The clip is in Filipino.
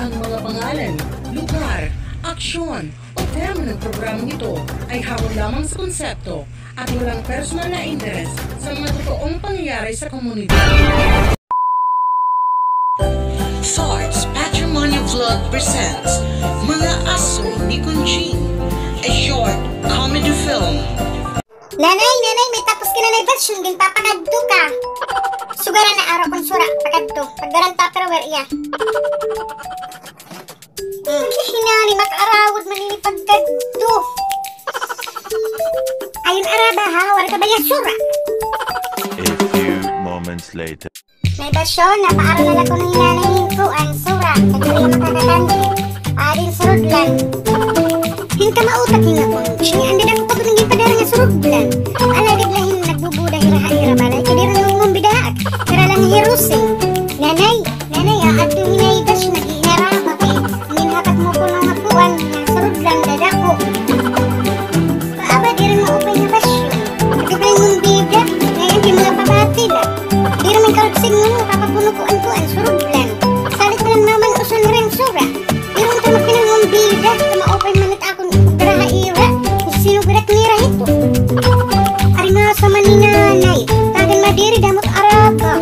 Ang mga pangalan, lugar, aksyon o tema ng programang ito ay hakot lamang sa konsepto at walang personal na interest sa mga totoong pangyayari sa komunidad. Sards Patrimonial Vlog presents Mga Aso ni Kunjing, a short comedy film. Nanay, may tapos ka na version, din papakadto ka. Sugaran na araw kong sura, pakadto. Pagdaran tupperware iya. Hinali, makarawad manini pagkadto. Ayun araba ha, wala ka ba yung sura? A few moments later. May version, napaaral na ko ng hinanayin ko ang sura. Nagkali makakakanti. Adin sa rudlan. Hin ka mautak hin ako. Siya andi na ko pagod ng gipadara nga sa rudlan. Alagad lahin nagbubuda hira-hira balay. Kadira na mong bidaak. Kara lang hirusing. Nanay, ato hinay version nag-iharama kay. Minhatak mo ko ng akuan nga sa rudlan dadako. Paaba di rin maupay na version. Nagkabay mong bida. Ngayon di mga pabati na. Di rin karugsing mo papapunukuan ko ang surudlan. Salit mo lang naman usun rin sura. Di rin tamak pinang bida. Maupay manit akong graha ira. Kung sino gerak nira ito. Ari nga sa maninanay. Tagan madiri damot araba.